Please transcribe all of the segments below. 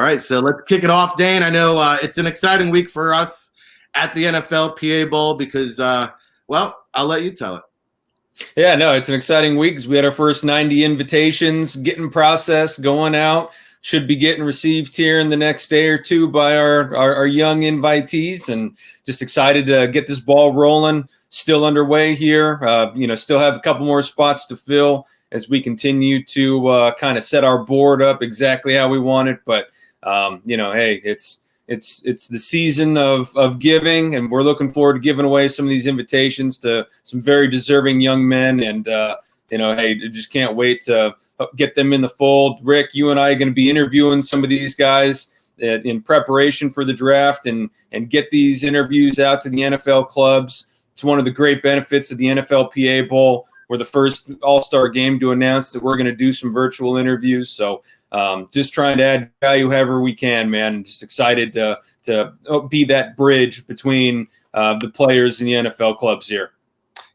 right, so let's kick it off, Dane. I know it's an exciting week for us at the NFLPA Bowl because, well, I'll let you tell it. Yeah, no, it's an exciting week because we had our first 90 invitations getting processed, going out. Should be getting received here in the next day or two by our young invitees, and just excited to get this ball rolling. Still underway here. Still have a couple more spots to fill as we continue to kind of set our board up exactly how we want it. But hey, it's the season of giving, and we're looking forward to giving away some of these invitations to some very deserving young men. And hey, just can't wait to get them in the fold. Rick, you and I are going to be interviewing some of these guys in preparation for the draft, and get these interviews out to the NFL clubs. It's one of the great benefits of the NFLPA Bowl. We're the first all-star game to announce that we're going to do some virtual interviews. So just trying to add value however we can, man. Just excited to be that bridge between the players and the NFL clubs here.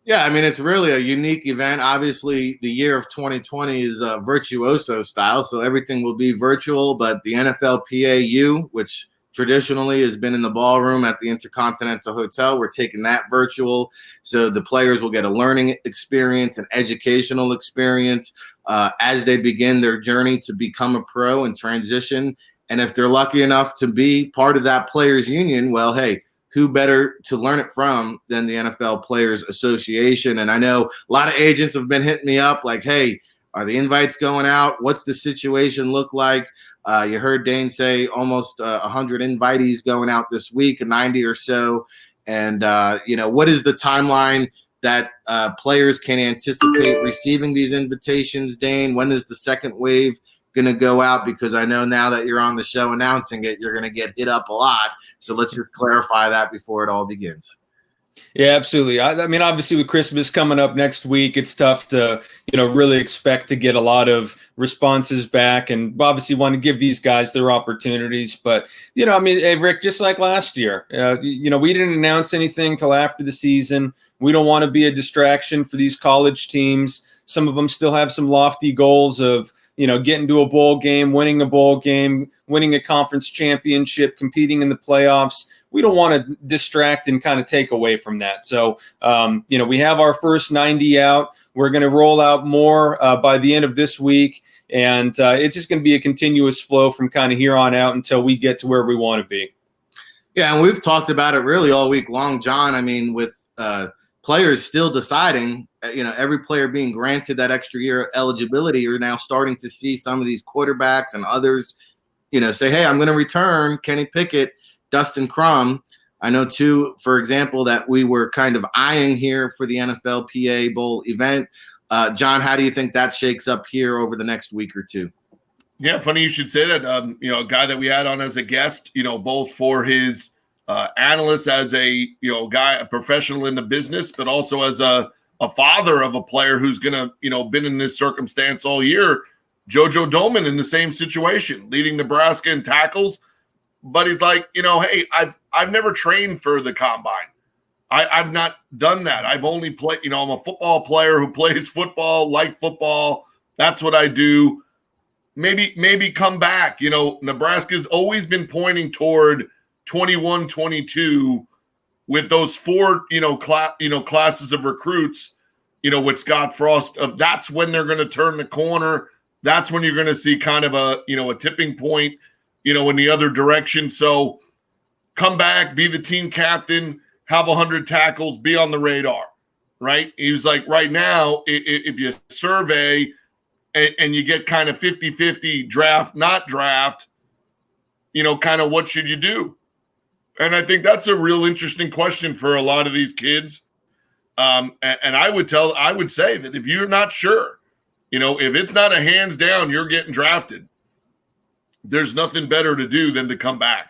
Yeah, I mean, it's really a unique event. Obviously, the year of 2020 is virtuoso style, so everything will be virtual. But the NFLPAU, which traditionally has been in the ballroom at the Intercontinental Hotel, we're taking that virtual. So the players will get a learning experience, an educational experience as they begin their journey to become a pro and transition. And if they're lucky enough to be part of that players union, well, hey, who better to learn it from than the NFL Players Association? And I know a lot of agents have been hitting me up like, hey, are the invites going out? What's the situation look like? You heard Dane say almost 100 invitees going out this week, 90 or so. And, what is the timeline that players can anticipate receiving these invitations, Dane? When is the second wave going to go out? Because I know now that you're on the show announcing it, you're going to get hit up a lot. So let's just clarify that before it all begins. Yeah, absolutely. I mean, obviously with Christmas coming up next week, it's tough to, really expect to get a lot of responses back, and obviously want to give these guys their opportunities. But, hey, Rick, just like last year, we didn't announce anything till after the season. We don't want to be a distraction for these college teams. Some of them still have some lofty goals of, getting to a bowl game, winning a bowl game, winning a conference championship, competing in the playoffs. We don't want to distract and kind of take away from that. So, we have our first 90 out. We're going to roll out more by the end of this week. And it's just going to be a continuous flow from kind of here on out until we get to where we want to be. Yeah, and we've talked about it really all week long, John. I mean, with players still deciding, every player being granted that extra year of eligibility, you're now starting to see some of these quarterbacks and others, say, hey, I'm going to return Kenny Pickett, Dustin Crum. I know, too, for example, that we were kind of eyeing here for the NFLPA Bowl event. John, how do you think that shakes up here over the next week or two? Yeah, funny you should say that. A guy that we had on as a guest, both for his analyst as a guy, a professional in the business, but also as a father of a player who's gonna been in this circumstance all year. Jojo Doman in the same situation, leading Nebraska in tackles, but he's like, hey, I've never trained for the combine. I've not done that. I've only played. I'm a football player who plays football, like football. That's what I do. Maybe come back. Nebraska's always been pointing toward 21, 22 with those four, classes of recruits, with Scott Frost. That's when they're going to turn the corner. That's when you're going to see kind of a tipping point, in the other direction. So come back, be the team captain, have 100 tackles, be on the radar, right? He was like, right now, if you survey and you get kind of 50-50 draft, not draft, kind of what should you do? And I think that's a real interesting question for a lot of these kids. And I would say that if you're not sure, if it's not a hands down, you're getting drafted, there's nothing better to do than to come back.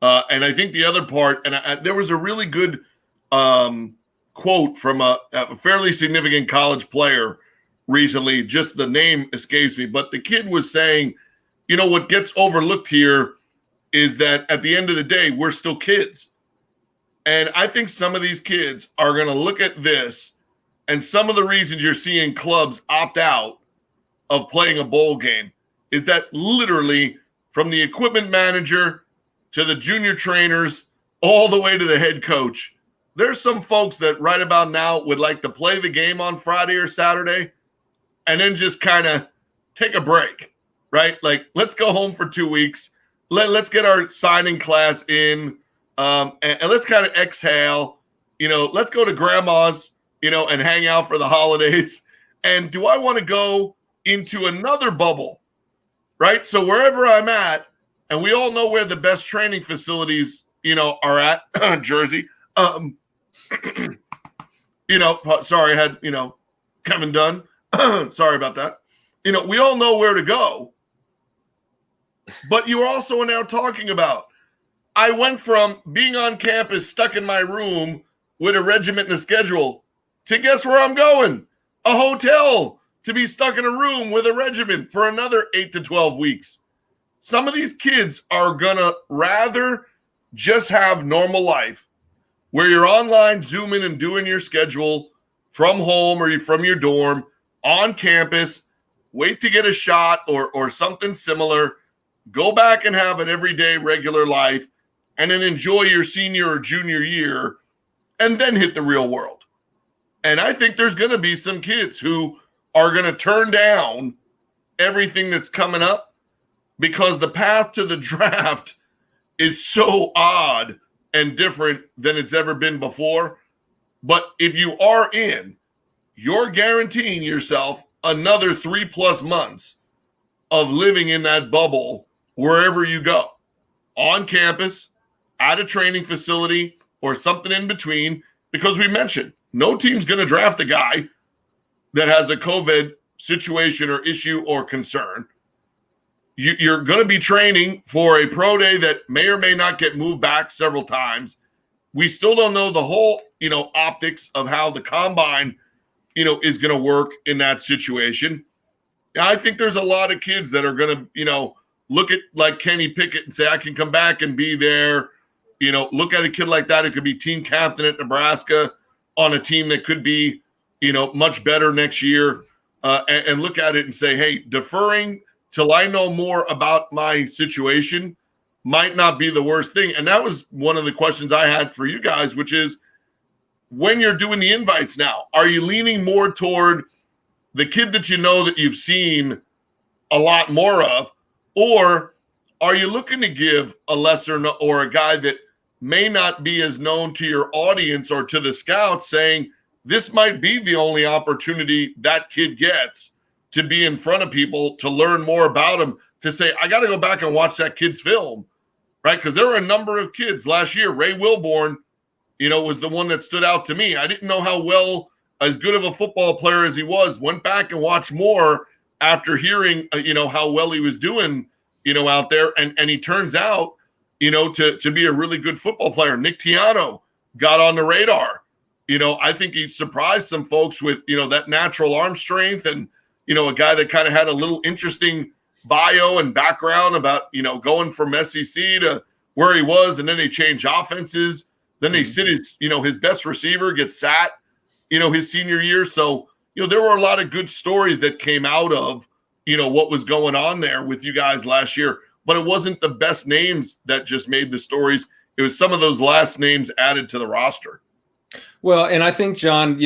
And I think the other part, and there was a really good quote from a fairly significant college player recently, just the name escapes me, but the kid was saying, what gets overlooked here is that at the end of the day, we're still kids. And I think some of these kids are going to look at this, and some of the reasons you're seeing clubs opt out of playing a bowl game is that literally from the equipment manager to the junior trainers, all the way to the head coach. There's some folks that right about now would like to play the game on Friday or Saturday and then just kind of take a break, right? Like, let's go home for 2 weeks. Let's get our signing class in, and let's kind of exhale. Let's go to grandma's, and hang out for the holidays. And do I want to go into another bubble, right? So wherever I'm at, and we all know where the best training facilities, are at, Jersey. Sorry, I had, Kevin Dunn. Sorry about that. We all know where to go. But you also are now talking about, I went from being on campus, stuck in my room with a regiment and a schedule, to guess where I'm going? A hotel, to be stuck in a room with a regiment for another 8 to 12 weeks. Some of these kids are going to rather just have normal life where you're online, zooming and doing your schedule from home or from your dorm, on campus, wait to get a shot or something similar, go back and have an everyday regular life, and then enjoy your senior or junior year, and then hit the real world. And I think there's going to be some kids who are going to turn down everything that's coming up because the path to the draft is so odd and different than it's ever been before. But if you are in, you're guaranteeing yourself another 3+ months of living in that bubble wherever you go, on campus, at a training facility, or something in between, because we mentioned no team's going to draft a guy that has a COVID situation or issue or concern. You're going to be training for a pro day that may or may not get moved back several times. We still don't know the whole, optics of how the combine, is going to work in that situation. I think there's a lot of kids that are going to, look at like Kenny Pickett and say, I can come back and be there. Look at a kid like that. It could be team captain at Nebraska on a team that could be, much better next year, and look at it and say, hey, deferring till I know more about my situation might not be the worst thing. And that was one of the questions I had for you guys, which is, when you're doing the invites now, are you leaning more toward the kid that that you've seen a lot more of, or are you looking to give a lesser or a guy that may not be as known to your audience or to the scouts, saying this might be the only opportunity that kid gets to be in front of people, to learn more about him, to say, I got to go back and watch that kid's film, right? Because there were a number of kids last year. Ray Wilbourne, was the one that stood out to me. I didn't know how well, as good of a football player as he was, went back and watched more after hearing, how well he was doing, out there. And he turns out, to be a really good football player. Nick Thiano got on the radar. I think he surprised some folks with, that natural arm strength and, a guy that kind of had a little interesting bio and background about, going from SEC to where he was. And then they changed offenses. Then they sit his best receiver gets sat, his senior year. So, there were a lot of good stories that came out of, what was going on there with you guys last year. But it wasn't the best names that just made the stories. It was some of those last names added to the roster. Well, and I think, John,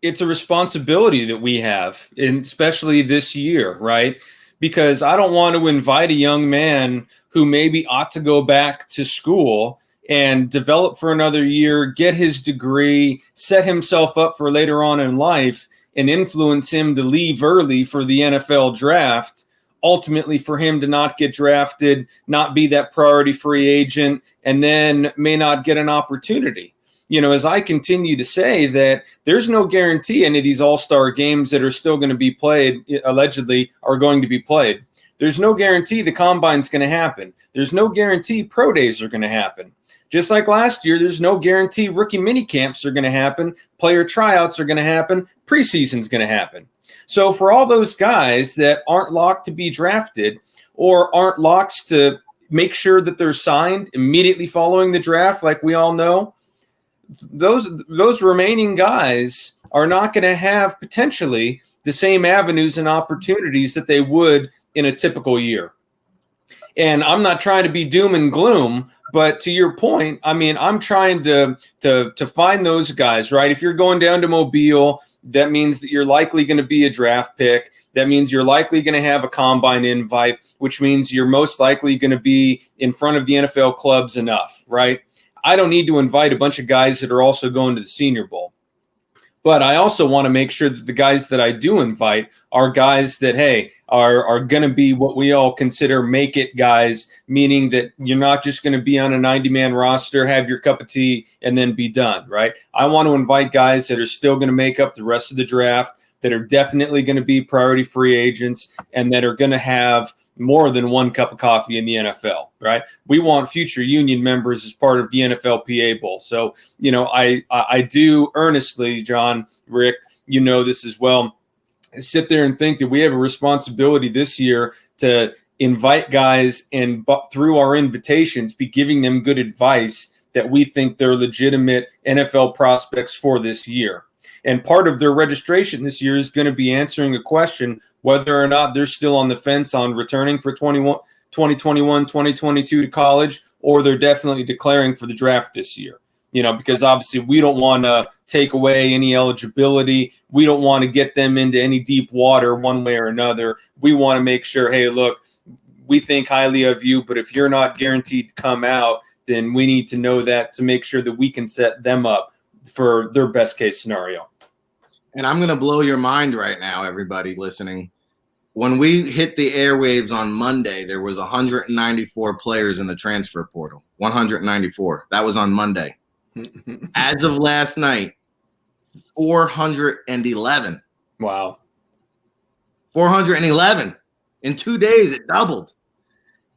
it's a responsibility that we have, and especially this year, right? Because I don't want to invite a young man who maybe ought to go back to school and develop for another year, get his degree, set himself up for later on in life, and influence him to leave early for the NFL draft, ultimately for him to not get drafted, not be that priority free agent, and then may not get an opportunity. As I continue to say that there's no guarantee any of these all-star games that are still going to be played, allegedly, are going to be played. There's no guarantee the combine's going to happen. There's no guarantee pro days are going to happen. Just like last year, there's no guarantee rookie mini camps are going to happen, player tryouts are going to happen, preseason's going to happen. So for all those guys that aren't locked to be drafted or aren't locked to make sure that they're signed immediately following the draft, like we all know, those remaining guys are not going to have potentially the same avenues and opportunities that they would in a typical year. And I'm not trying to be doom and gloom, but to your point, I mean, I'm trying to find those guys, right? If you're going down to Mobile, that means that you're likely going to be a draft pick. That means you're likely going to have a combine invite, which means you're most likely going to be in front of the NFL clubs enough, right? I don't need to invite a bunch of guys that are also going to the Senior Bowl. But I also want to make sure that the guys that I do invite are guys that, hey, are going to be what we all consider make it guys, meaning that you're not just going to be on a 90-man roster, have your cup of tea, and then be done, right? I want to invite guys that are still going to make up the rest of the draft, that are definitely going to be priority free agents, and that are going to have more than one cup of coffee in the NFL, right? We want future union members as part of the NFLPA Bowl. So, you know, I do earnestly, John, Rick, you know this as well, sit there and think that we have a responsibility this year to invite guys and through our invitations be giving them good advice that we think they're legitimate NFL prospects for this year. And part of their registration this year is going to be answering a question whether or not they're still on the fence on returning for 2021, 2022 to college, or they're definitely declaring for the draft this year. You know, because obviously we don't want to take away any eligibility. We don't want to get them into any deep water one way or another. We want to make sure, hey, look, we think highly of you, but if you're not guaranteed to come out, then we need to know that to make sure that we can set them up for their best case scenario. And I'm going to blow your mind right now, everybody listening. When we hit the airwaves on Monday, there was 194 players in the transfer portal. 194. That was on Monday. As of last night, 411. Wow. 411. In 2 days, it doubled.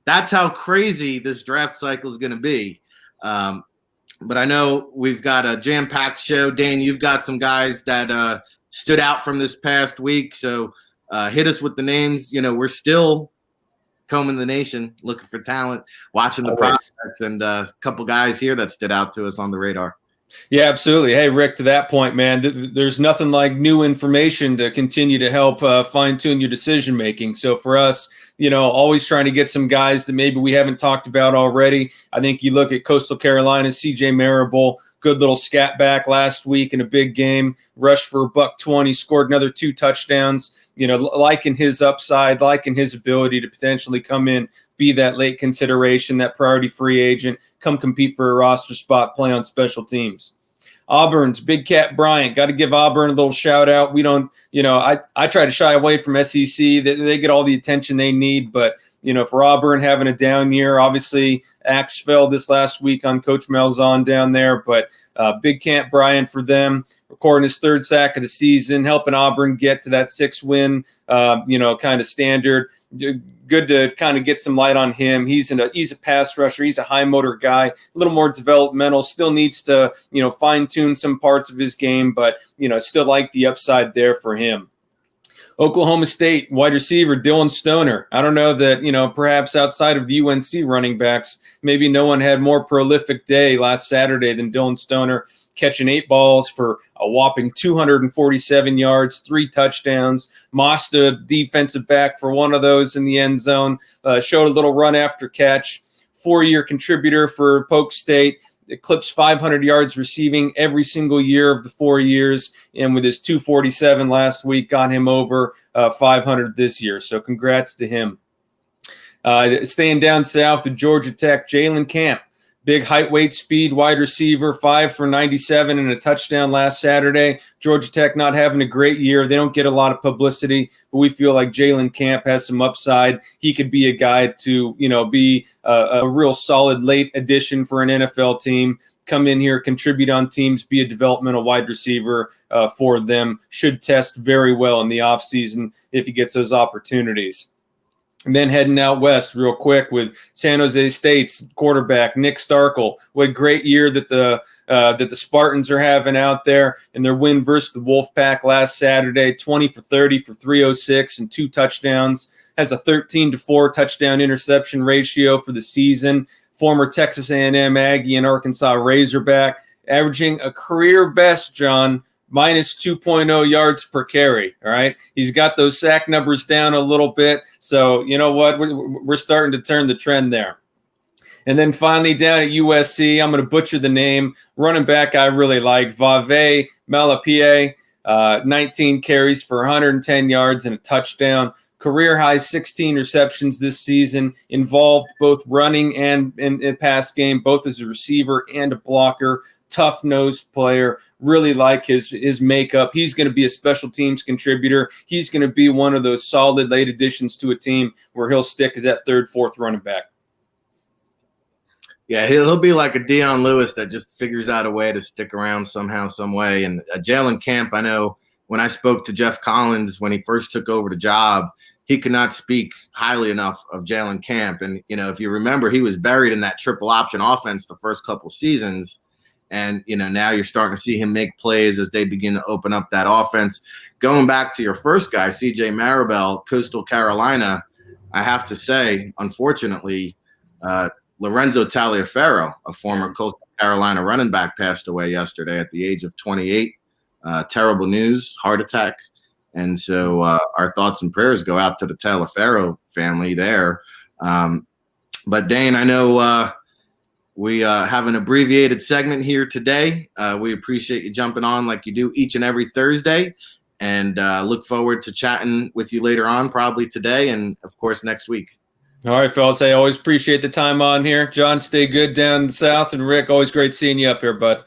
That's how crazy this draft cycle is going to be. But I know we've got a jam-packed show. Dane, you've got some guys that stood out from this past week. So hit us with the names. You know, we're still combing the nation, looking for talent, watching the prospects, and a couple guys here that stood out to us on the radar. Yeah, absolutely. Hey, Rick, to that point, man, there's nothing like new information to continue to help fine-tune your decision-making. So for us, you know, always trying to get some guys that maybe we haven't talked about already. I think you look at Coastal Carolina's C.J. Marable, good little scat back last week in a big game, rushed for $120, scored another 2 touchdowns. You know, liking his upside, liking his ability to potentially come in, be that late consideration, that priority free agent, come compete for a roster spot, play on special teams. Auburn's Big Cat Bryant. Got to give Auburn a little shout out. We don't, you know, I try to shy away from SEC. They get all the attention they need, but, you know, for Auburn having a down year, obviously axe fell this last week on Coach Malzahn down there, but Big Cat Bryant for them, recording his 3rd sack of the season, helping Auburn get to that 6-win, you know, kind of standard. Good to kind of get some light on him. He's a pass rusher. He's a high motor guy, a little more developmental, still needs to, you know, fine tune some parts of his game, but, you know, still like the upside there for him. Oklahoma State wide receiver Dylan Stoner. I don't know that, you know, perhaps outside of the UNC running backs, maybe no one had more prolific day last Saturday than Dylan Stoner, catching 8 balls for a whopping 247 yards, 3 touchdowns. Mossed a defensive back for one of those in the end zone, showed a little run after catch. 4-year contributor for Polk State. Eclipsed 500 yards receiving every single year of the 4 years, and with his 247 last week, got him over 500 this year. So congrats to him. Staying down south to Georgia Tech, Jaylen Camp. Big height, weight, speed, wide receiver, 5 for 97 and a touchdown last Saturday. Georgia Tech not having a great year. They don't get a lot of publicity, but we feel like Jaylen Camp has some upside. He could be a guy to, you know, be a real solid late addition for an NFL team. Come in here, contribute on teams, be a developmental wide receiver for them. Should test very well in the offseason if he gets those opportunities. And then heading out west real quick with San Jose State's quarterback, Nick Starkel. What a great year that the Spartans are having out there in their win versus the Wolfpack last Saturday, 20 for 30 for 306 and 2 touchdowns. Has a 13-4 touchdown interception ratio for the season. Former Texas A&M Aggie and Arkansas Razorback, averaging a career best, John, minus 2.0 yards per carry. All right. He's got those sack numbers down a little bit. So, you know what? We're starting to turn the trend there. And then finally down at USC, I'm going to butcher the name. Running back I really like, Vave Malapie, 19 carries for 110 yards and a touchdown. Career high 16 receptions this season, involved both running and in pass game, both as a receiver and a blocker. Tough-nosed player. Really like his makeup. He's going to be a special teams contributor. He's going to be one of those solid late additions to a team where he'll stick as that third, fourth running back. Yeah, he'll be like a Deion Lewis that just figures out a way to stick around somehow, some way. And Jaylen Camp, I know when I spoke to Jeff Collins when he first took over the job, he could not speak highly enough of Jaylen Camp. And, you know, if you remember, he was buried in that triple option offense the first couple seasons. And, you know, now you're starting to see him make plays as they begin to open up that offense. Going back to your first guy, C.J. Maribel, Coastal Carolina, I have to say, unfortunately, Lorenzo Taliaferro, a former Coastal Carolina running back, passed away yesterday at the age of 28. Terrible news, heart attack. And so our thoughts and prayers go out to the Taliaferro family there. But Dane, I know we have an abbreviated segment here today. We appreciate you jumping on like you do each and every Thursday, and look forward to chatting with you later on, probably today and, of course, next week. All right, fellas. I always appreciate the time on here. John, stay good down south. And Rick, always great seeing you up here, bud.